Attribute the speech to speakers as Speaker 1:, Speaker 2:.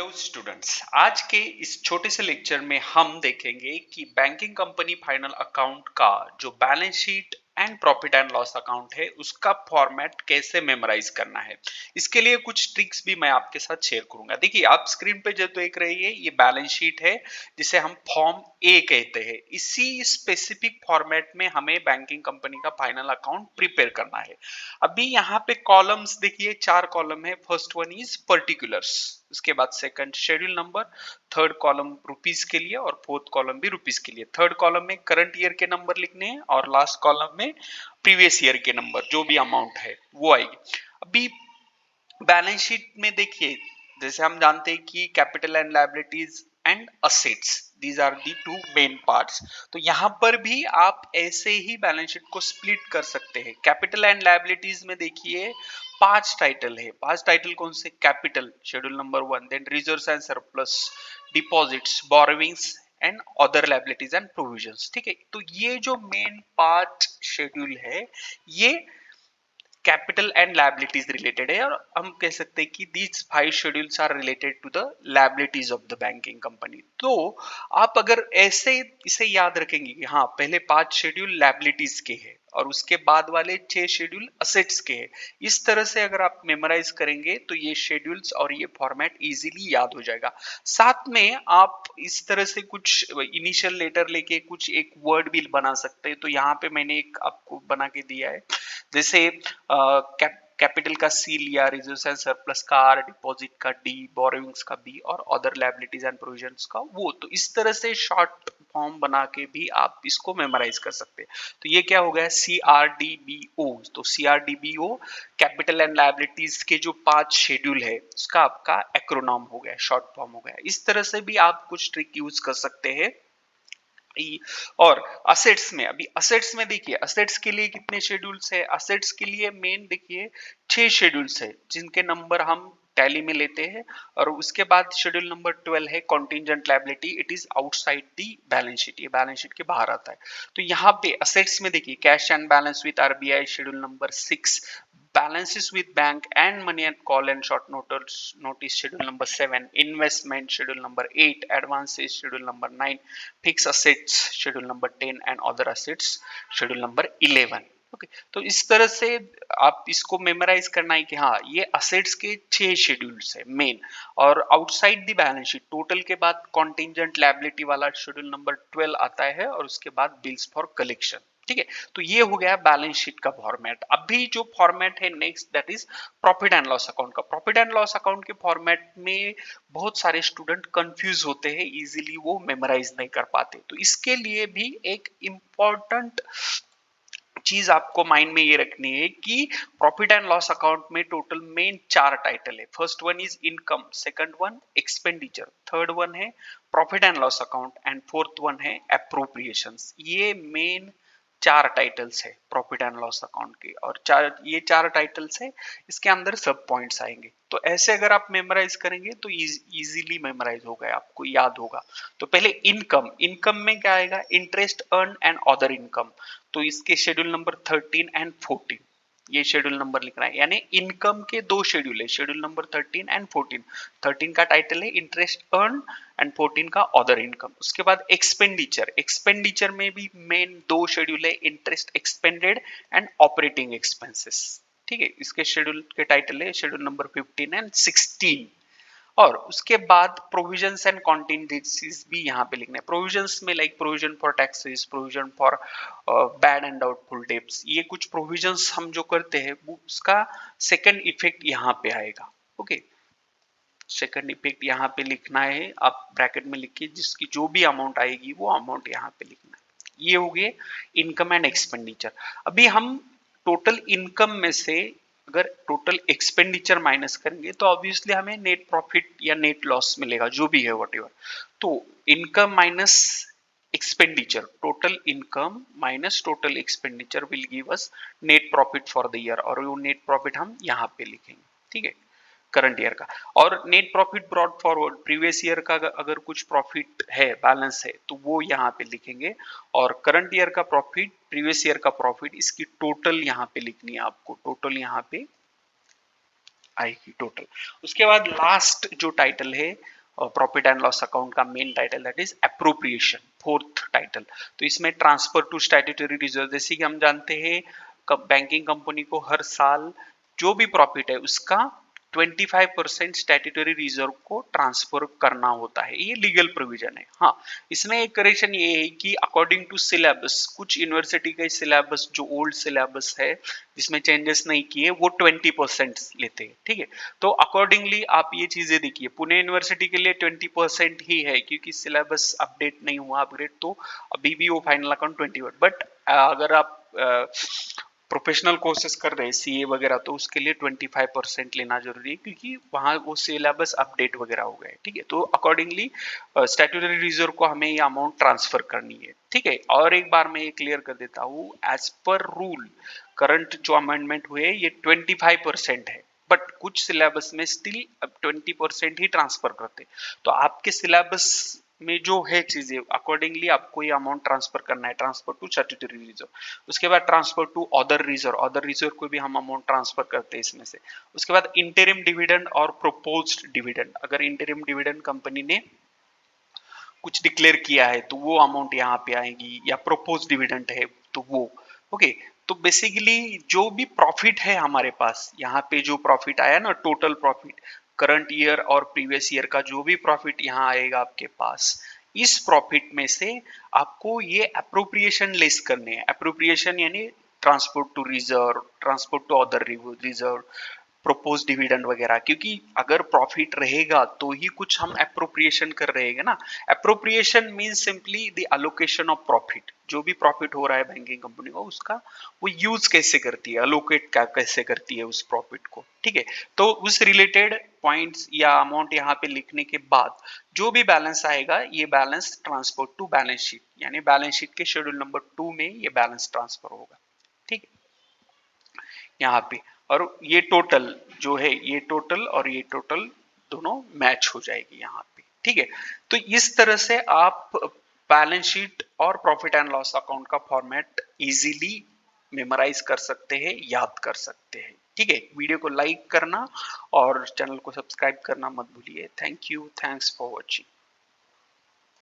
Speaker 1: Hello students, आज के इस छोटे से लेक्चर में हम देखेंगे कि बैंकिंग कंपनी फाइनल अकाउंट का जो balance sheet and profit and loss account है उसका फॉर्मेट कैसे मेमोराइज करना है। इसके लिए कुछ ट्रिक्स भी मैं आपके साथ शेयर करूंगा। देखिए, आप स्क्रीन पे जो देख रही है ये बैलेंस शीट है जिसे हम फॉर्म ए कहते हैं। इसी स्पेसिफिक फॉर्मेट में हमें बैंकिंग कंपनी का फाइनल अकाउंट प्रिपेयर करना है। अभी यहाँ पे कॉलम्स देखिए, 4 कॉलम है। फर्स्ट वन इज पर्टिकुलर्स, उसके बाद second schedule number, third column rupees के लिए और फोर्थ कॉलम भी रुपीस के लिए। थर्ड कॉलम में करंट ईयर के नंबर लिखने हैं और लास्ट कॉलम में प्रीवियस ईयर के नंबर, जो भी अमाउंट है वो आएगी। अभी बैलेंस शीट में देखिए, जैसे हम जानते हैं कि capital and liabilities and assets, these are the two main parts. तो यहां पर भी आप ऐसे ही बैलेंस शीट को स्प्लिट कर सकते हैं। कैपिटल एंड लायबिलिटीज में देखिए 5 टाइटल है। 5 टाइटल कौन से? Capital schedule number 1, then reserves and surplus, deposits, borrowings and other liabilities and provisions. ठीक है, तो ये जो मेन पार्ट शेड्यूल है ये कैपिटल एंड लायबिलिटीज रिलेटेड है, और हम कह सकते हैं कि these 5 schedules are related to the liabilities of the banking company. तो आप अगर ऐसे इसे याद रखेंगे कि हाँ, पहले 5 शेड्यूल लायबिलिटीज के हैं और उसके बाद वाले 6 शेड्यूल असेट्स के हैं, इस तरह से अगर आप मेमोराइज करेंगे तो ये शेड्यूल्स और ये फॉर्मेट इजीली याद हो जाएगा। साथ में आप इस तरह से कुछ इनिशियल लेटर लेके कुछ एक वर्ड भी बना सकते हैं। तो यहाँ पे मैंने एक आपको बना के दिया है, जैसे कैपिटल का सी लिया, रिजर्व्स एंड सरप्लस का आर, डिपॉजिट का डी, बोरोविंग्स का बी और अदर लायबिलिटीज एंड प्रोविजंस का वो। तो इस तरह से शॉर्ट फॉर्म बना के भी आप इसको मेमोराइज कर सकते हैं। तो ये क्या हो गया? C R D B O. तो C R D B O capital and liabilities के जो 5 शेड्यूल है उसका आपका एक्रोनॉम हो गया, शॉर्ट फॉर्म हो गया। इस तरह से भी आप कुछ ट्रिक यूज कर सकते हैं। और असेट्स में, अभी असेट्स में देखिए, असेट्स के लिए कितने शेड्यूल्स है? असेट्स के लिए मेन देखिए 6 शेड्यूल्स है जिनके नंबर हम टैली में लेते हैं। और उसके बाद शेड्यूल नंबर 12 है contingent liability, it is outside the balance sheet, ये बैलेंस शीट के बाहर आता है। तो यहाँ पे असेट्स में देखिए cash and balance with RBI schedule number 6, balances with bank and money and call and short notice schedule number 7, investment schedule number 8, advances schedule number 9, fixed assets schedule number 10 and other assets schedule number 11। Okay, तो इस तरह से आप इसको memorise करना है कि हाँ, ये असेट्स के 6 शेड्यूल्स है मेन। और outside the balance sheet total के बाद कॉन्टिंजेंट लायबिलिटी वाला शेड्यूल नंबर 12 आता है और उसके बाद बिल्स फॉर कलेक्शन। ठीक है, तो ये हो गया बैलेंस शीट का फॉर्मेट। अभी जो फॉर्मेट है next, that is profit and loss account का। प्रॉफिट एंड लॉस अकाउंट के फॉर्मेट में बहुत सारे स्टूडेंट कंफ्यूज होते हैं, इजीली वो मेमोराइज नहीं कर पाते। तो इसके लिए भी एक इंपॉर्टेंट चीज आपको माइंड में ये रखनी है कि प्रॉफिट एंड लॉस अकाउंट में टोटल मेन 4 टाइटल है। First one is income, second one expenditure, third one है profit and loss account and fourth one है अप्रोप्रिएशंस। ये मेन 4 टाइटल्स है प्रॉफिट एंड लॉस अकाउंट के, और ये 4 टाइटल्स है, इसके अंदर सब पॉइंट्स आएंगे। तो ऐसे अगर आप मेमोराइज करेंगे तो इजीली मेमोराइज होगा, आपको याद होगा। तो पहले इनकम, इनकम में क्या आएगा? Interest earn and other income. तो इसके शेड्यूल नंबर 13 एंड 14, ये शेड्यूल नंबर लिखना है। यानी इनकम के 2 शेड्यूल है, शेड्यूल नंबर 13 एंड 14। 13 का टाइटल है इंटरेस्ट अर्न एंड 14 का अदर इनकम। उसके बाद एक्सपेंडिचर, एक्सपेंडिचर में भी मेन 2 शेड्यूल है, interest expanded and operating expenses. ठीक है, इसके शेड्यूल के टाइटल है शेड्यूल नंबर 15 एंड 16। और उसके बाद प्रोविजंस एंड कॉन्टिजेंसीज भी यहाँ पे लिखना है। प्रोविजंस में like provision for taxes, provision for bad and doubtful debts, ये कुछ प्रोविजंस हम जो करते हैं उसका सेकंड इफेक्ट यहाँ पे आएगा। ओके, सेकंड इफेक्ट यहाँ पे लिखना है, आप ब्रैकेट में लिखिए, जिसकी जो भी अमाउंट आएगी वो अमाउंट यहाँ पे लिखना है। ये हो गए इनकम एंड एक्सपेंडिचर। अभी हम टोटल इनकम में से अगर टोटल एक्सपेंडिचर माइनस करेंगे तो ऑब्वियसली हमें नेट प्रॉफिट या नेट लॉस मिलेगा, जो भी है व्हाटएवर। तो income minus expenditure, total income minus total expenditure will give us net profit for the year, और वो नेट प्रॉफिट हम यहाँ पे लिखेंगे। ठीक है, करंट ईयर का। और net profit brought forward, previous year का अगर कुछ प्रॉफिट है, बैलेंस है, तो वो यहाँ पे लिखेंगे। और करंट ईयर का प्रॉफिट, प्रीवियस ईयर का प्रॉफिट, इसकी टोटल यहाँ पे लिखनी है आपको, टोटल यहाँ पे आएगी टोटल। उसके बाद लास्ट जो टाइटल है प्रॉफिट एंड लॉस अकाउंट का main title, that is appropriation, fourth title. तो इसमें ट्रांसफर टू स्टैट्यूटरी रिजर्व, जैसे कि हम जानते हैं बैंकिंग कंपनी को हर साल जो भी प्रॉफिट है उसका 25% स्टैट्यूटरी रिजर्व को ट्रांसफर करना होता है, ये लीगल प्रोविजन है। हाँ, इसमें एक करेक्शन ये है कि अकॉर्डिंग टू सिलेबस, कुछ यूनिवर्सिटी का सिलेबस जो ओल्ड सिलेबस है जिसमें चेंजेस नहीं किए वो 20% लेते हैं, ठीक है। तो अकॉर्डिंगली आप ये चीजें देखिए, पुणे यूनिवर्सिटी के लिए 20% ही है क्योंकि सिलेबस अपडेट नहीं हुआ, अपग्रेड, तो अभी भी वो फाइनल अकाउंट 21। बट अगर आप प्रोफेशनल कोर्सेज कर रहे हैं सीए वगैरह, तो उसके लिए 25% लेना जरूरी है क्योंकि वहां वो सिलेबस अपडेट वगैरह हो गए, ठीक है। तो अकॉर्डिंगली स्टैट्यूटरी रिजर्व को हमें ये अमाउंट ट्रांसफर करनी है, ठीक है। और एक बार मैं ये क्लियर कर देता हूँ, एज पर रूल करंट जो अमेंडमेंट हुए ये 25% है, बट कुछ सिलेबस में स्टिल अब 20% ही ट्रांसफर करते। तो आपके सिलेबस में जो है चीजें अकॉर्डिंगली आपको ये अमाउंट ट्रांसफर करना है, ट्रांसफर टू स्टैट्यूटरी रिजर्व। उसके बाद transfer to other reserve, other reserve को भी हम अमाउंट ट्रांसफर करते हैं इसमें से। उसके बाद इंटरिम डिविडेंड और प्रोपोज्ड डिविडेंड, अगर इंटरिम डिविडेंड कंपनी ने कुछ डिक्लेयर किया है तो वो अमाउंट यहाँ पे आएगी, या प्रोपोज डिविडेंड है तो वो, ओके। तो बेसिकली जो भी प्रॉफिट है हमारे पास, यहाँ पे जो प्रॉफिट आया ना, टोटल प्रॉफिट करंट ईयर और प्रीवियस ईयर का जो भी प्रॉफिट यहाँ आएगा आपके पास, इस प्रॉफिट में से आपको ये अप्रोप्रिएशन लेस करने हैं। अप्रोप्रिएशन यानी transport to reserve, transport to other reserve, propose dividend वगैरह, क्योंकि अगर प्रॉफिट रहेगा तो ही कुछ हम अप्रोप्रिएशन कर रहे हैं ना। Appropriation means simply the allocation of profit, जो भी प्रॉफिट हो रहा है बैंकिंग कंपनी को उसका वो यूज कैसे करती है, अलोकेट कैसे करती है उस प्रॉफिट को, ठीक है। तो उस रिलेटेड पॉइंट्स या अमाउंट यहाँ पे लिखने के बाद जो भी बैलेंस आएगा, ये balance transfer to balance sheet, यानी बैलेंस शीट के शेड्यूल नंबर 2 में ये बैलेंस ट्रांसफर होगा, ठीक है, यहाँ पे। और ये टोटल जो है, ये टोटल और ये टोटल दोनों मैच हो जाएगी यहाँ पे, ठीक है। तो इस तरह से आप बैलेंस शीट और प्रॉफिट एंड लॉस अकाउंट का फॉर्मेट इजीली मेमोराइज कर सकते हैं, याद कर सकते हैं, ठीक है। वीडियो को लाइक करना और चैनल को सब्सक्राइब करना मत भूलिए। Thank you, thanks for watching.